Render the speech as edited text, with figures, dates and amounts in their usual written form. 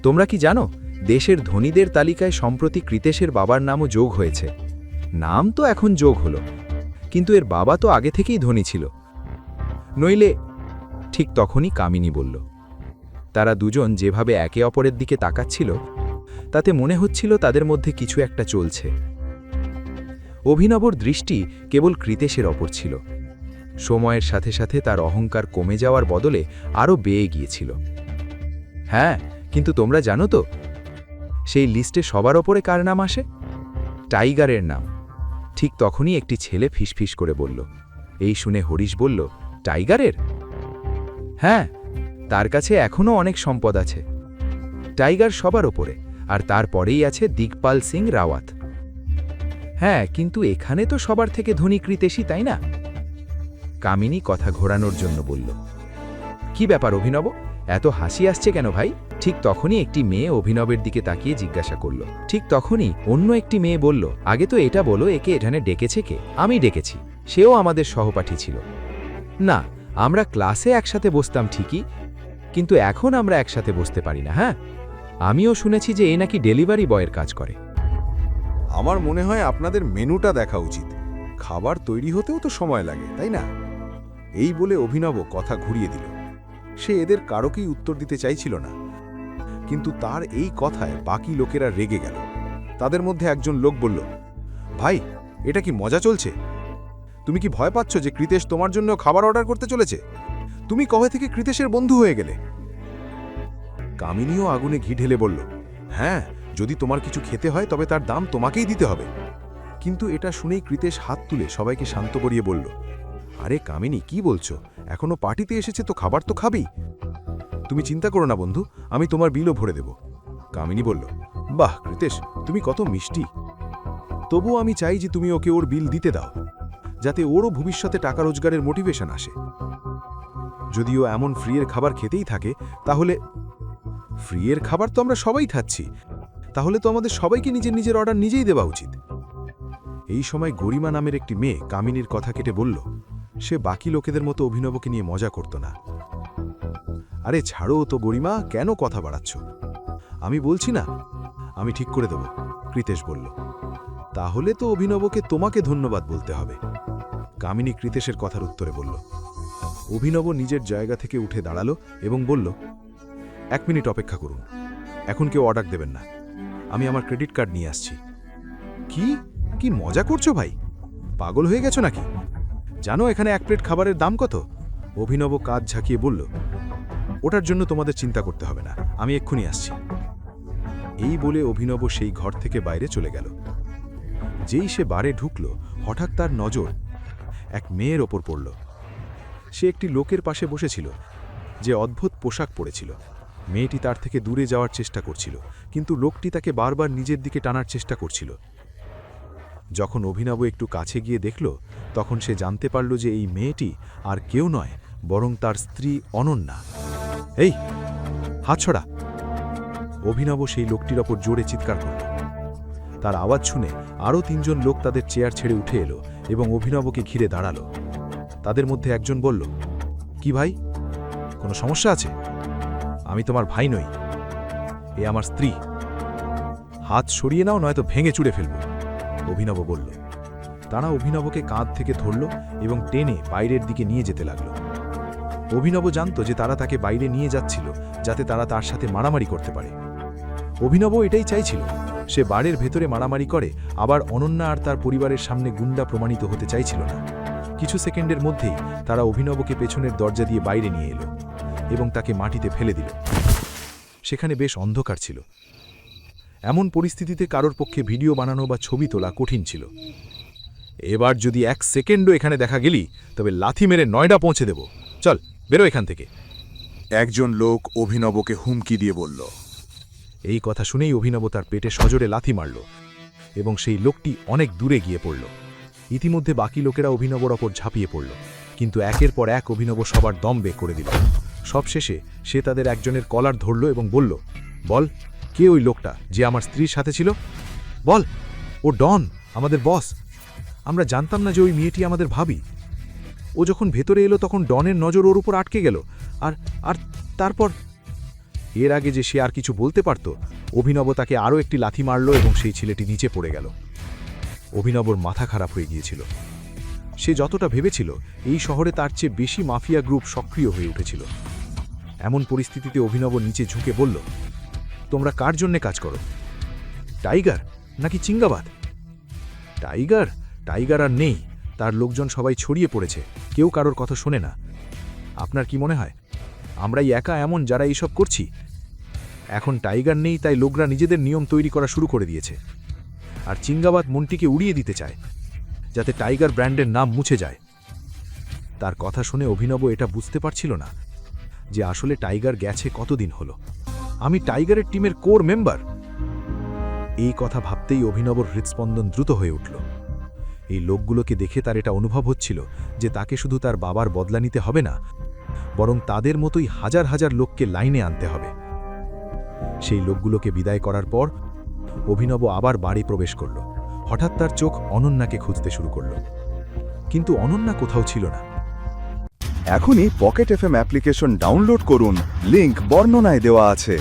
তোমরা কি জানো দেশের ধনীদের তালিকায় সম্প্রতি কৃতেশের বাবার নামও যোগ হয়েছে? নাম তো এখন যোগ হলো, কিন্তু এর বাবা তো আগে থেকেই ধনী ছিল। নইলে ঠিক তখনই কামিনী বলল। তারা দুজন যেভাবে একে অপরের দিকে তাকাচ্ছিল তাতে মনে হচ্ছিল তাদের মধ্যে কিছু একটা চলছে। অভিনবর দৃষ্টি কেবল কৃতেশের ওপর ছিল। সময়ের সাথে সাথে তার অহংকার কমে যাওয়ার বদলে আরও বেয়ে গিয়েছিল। হ্যাঁ, কিন্তু তোমরা জানো তো সেই লিস্টে সবার ওপরে কার নাম আসে? টাইগারের নাম। ঠিক তখনই একটি ছেলে ফিসফিস করে বলল। এই শুনে হরিশ বলল, টাইগারের? হ্যাঁ, তার কাছে এখনও অনেক সম্পদ আছে। টাইগার সবার ওপরে, আর তারপরেই আছে দিগপাল সিং রাওয়াত। হ্যাঁ, কিন্তু এখানে তো সবার থেকে ধনী কৃতেশী, তাই না? কামিনী কথা ঘোরানোর জন্য বলল। কি ব্যাপার অভিনব, এত হাসি আসছে কেন ভাই? ঠিক তখনই একটি মেয়ে অভিনবের দিকে তাকিয়ে জিজ্ঞাসা করল। ঠিক তখনই অন্য একটি মেয়ে বলল, আগে তো এটা বলো, একে এখানে ডেকেছে কে? আমি ডেকেছি, সেও আমাদের সহপাঠী ছিল। না, আমরা ক্লাসে একসাথে বসতাম ঠিকই, কিন্তু এখন আমরা একসাথে বসতে পারি না। হ্যাঁ, আমিও শুনেছি যে এ নাকি ডেলিভারি বয়ের কাজ করে। আমার মনে হয় আপনাদের মেনুটা দেখা উচিত। খাবার তৈরি হতেও তো সময় লাগে, তাই না? এই বলে অভিনব কথা ঘুরিয়ে দিল। সে এদের কারোকেই উত্তর দিতে চাইছিল না, কিন্তু তার এই কথায় বাকি লোকেরা রেগে গেল। তাদের মধ্যে একজন লোক বলল, ভাই, এটা কি মজা চলছে? তুমি কি ভয় পাচ্ছ যে কৃতেশ তোমার জন্য খাবার অর্ডার করতে চলেছে? তুমি কবে থেকে কৃতেশের বন্ধু হয়ে গেলে? কামিনীও আগুনে ঘি ঢেলে বলল, হ্যাঁ, যদি তোমার কিছু খেতে হয় তবে তার দাম তোমাকেই দিতে হবে। কিন্তু এটা শুনেই কৃতেশ হাত তুলে সবাইকে শান্ত করিয়ে বলল, আরে কামিনী, কি বলছো? এখনো পার্টিতে এসেছে তো খাবার তো খাবেই। তুমি চিন্তা করো না বন্ধু, আমি তোমার বিলও ভরে দেব। কামিনী বলল, বাহ কৃতেশ, তুমি কত মিষ্টি। তবুও আমি চাই যে তুমি ওকে ওর বিল দিতে দাও, যাতে ওরও ভবিষ্যতে টাকা রোজগারের মোটিভেশন আসে। যদিও এমন ফ্রিয়ের খাবার খেতেই থাকে, তাহলে ফ্রিয়ের খাবার তো আমরা সবাই খাচ্ছি, তাহলে তো আমাদের সবাইকে নিজের নিজের অর্ডার নিজেই দেওয়া উচিত। এই সময় গরিমা নামের একটি মেয়ে কামিনীর কথা কেটে বলল, সে বাকি লোকেদের মতো অভিনবকে নিয়ে মজা করত না। আরে ছাড়ো তো গরিমা, কেন কথা বাড়াচ্ছ? আমি বলছি না, আমি ঠিক করে দেব, কৃতেশ বলল। তাহলে তো অভিনবকে তোমাকে ধন্যবাদ বলতে হবে, কামিনী কৃতেশের কথার উত্তরে বলল। অভিনব নিজের জায়গা থেকে উঠে দাঁড়ালো এবং বলল, 1 মিনিট অপেক্ষা করুন, এখন কেউ অর্ডার দেবেন না, আমি আমার ক্রেডিট কার্ড নিয়ে আসছি। কি কি মজা করছো ভাই? পাগল হয়ে গেছো নাকি? জানো এখানে 1 প্লেট খাবারের দাম কত? অভিনব কাজ ঝাঁকিয়ে বলল, ওটার জন্য তোমাদের চিন্তা করতে হবে না, আমি এক্ষুনি আসছি। এই বলে অভিনব সেই ঘর থেকে বাইরে চলে গেল। যেই সে বারে ঢুকল, হঠাৎ তার নজর এক মেয়ের ওপর পড়ল। সে একটি লোকের পাশে বসেছিল, যে অদ্ভুত পোশাক পরেছিল। মেয়েটি তার থেকে দূরে যাওয়ার চেষ্টা করছিল, কিন্তু লোকটি তাকে বারবার নিজের দিকে টানার চেষ্টা করছিল। যখন অভিনব একটু কাছে গিয়ে দেখল, তখন সে জানতে পারল যে এই মেয়েটি আর কেউ নয়, বরং তার স্ত্রী অনন্যা। এই, হাত ছড়া! অভিনব সেই লোকটির ওপর জোরে চিৎকার করল। তার আওয়াজ শুনে আরও 3 জন লোক তাদের চেয়ার ছেড়ে উঠে এলো এবং অভিনবকে ঘিরে দাঁড়ালো। তাদের মধ্যে একজন বলল, কি ভাই, কোনো সমস্যা আছে? আমি তোমার ভাই নই, এ আমার স্ত্রী। হাত সরিয়ে নাও, নয়তো ভেঙে চুড়ে ফেলব, অভিনব বলল। তারা অভিনবকে কাঁধ থেকে ধরল এবং টেনে বাইরের দিকে নিয়ে যেতে লাগল। অভিনব জানত যে তারা তাকে বাইরে নিয়ে যাচ্ছিল যাতে তারা তার সাথে মারামারি করতে পারে। অভিনব এটাই চাইছিল, সে বাড়ির ভেতরে মারামারি করে আবার অনন্যা আর তার পরিবারের সামনে গুন্ডা প্রমাণিত হতে চাইছিল না। কিছু সেকেন্ডের মধ্যেই তারা অভিনবকে পেছনের দরজা দিয়ে বাইরে নিয়ে এলো এবং তাকে মাটিতে ফেলে দিল। সেখানে বেশ অন্ধকার ছিল। এমন পরিস্থিতিতে কারোর পক্ষে ভিডিও বানানো বা ছবি তোলা কঠিন ছিল। এবার যদি 1 সেকেন্ডও এখানে দেখা গেলি, তবে লাথি মেরে নয়ডা পৌঁছে দেব। চল, বেরো এখান থেকে, একজন লোক অভিনবকে হুমকি দিয়ে বলল। এই কথা শুনেই অভিনব তার পেটে সজোরে লাথি মারল এবং সেই লোকটি অনেক দূরে গিয়ে পড়ল। ইতিমধ্যে বাকি লোকেরা অভিনবর ওপর ঝাঁপিয়ে পড়ল, কিন্তু একের পর এক অভিনব সবার দম বের করে দিল। সবশেষে সে তাদের একজনের কলার ধরল এবং বলল, বল, কে ওই লোকটা যে আমার স্ত্রীর সাথে ছিল? বল, ও ডন, আমাদের বস। আমরা জানতাম না যে ওই মেয়েটি আমাদের ভাবি। ও যখন ভেতরে এলো তখন ডনের নজর ওর উপর আটকে গেল, আর তারপর এর আগে যে সে আর কিছু বলতে পারত, অভিনব তাকে আরও একটি লাথি মারল এবং সেই ছেলেটি নিচে পড়ে গেল। অভিনবর মাথা খারাপ হয়ে গিয়েছিল। সে যতটা ভেবেছিল, এই শহরে তার চেয়ে বেশি মাফিয়া গ্রুপ সক্রিয় হয়ে উঠেছিল। এমন পরিস্থিতিতে অভিনব নিচে ঝুঁকে বলল, তোমরা কার জন্যে কাজ করো? টাইগার নাকি চিঙ্গাবাদ? টাইগার টাইগার আর নেই, তার লোকজন সবাই ছড়িয়ে পড়েছে, কেউ কারোর কথা শোনে না। আপনার কি মনে হয় আমরাই একা এমন যারা এইসব করছি? এখন টাইগার নেই, তাই লোকরা নিজেদের নিয়ম তৈরি করা শুরু করে দিয়েছে। আর চিঙ্গাবাদ মনটিকে উড়িয়ে দিতে চায়, যাতে টাইগার ব্র্যান্ডের নাম মুছে যায়। তার কথা শুনে অভিনব এটা বুঝতে পারছিল না যে আসলে টাইগার গেছে কতদিন হলো। আমি টাইগারের টিমের কোর মেম্বার। এই কথা ভাবতেই অভিনবর হৃৎস্পন্দন দ্রুত হয়ে উঠল। এই লোকগুলোকে দেখে তার এটা অনুভব হচ্ছিল যে তাকে শুধু তার বাবার বদলা নিতে হবে না, বরং তাদের মতোই হাজার হাজার লোককে লাইনে আনতে হবে। সেই লোকগুলোকে বিদায় করার পর অভিনব আবার বাড়ি প্রবেশ করল। হঠাৎ তার চোখ অনন্যাকে খুঁজতে শুরু করল, কিন্তু অনন্যা কোথাও ছিল না। এখনই পকেট এফএম অ্যাপ্লিকেশন ডাউনলোড করুন, লিংক বর্ণনায় দেওয়া আছে।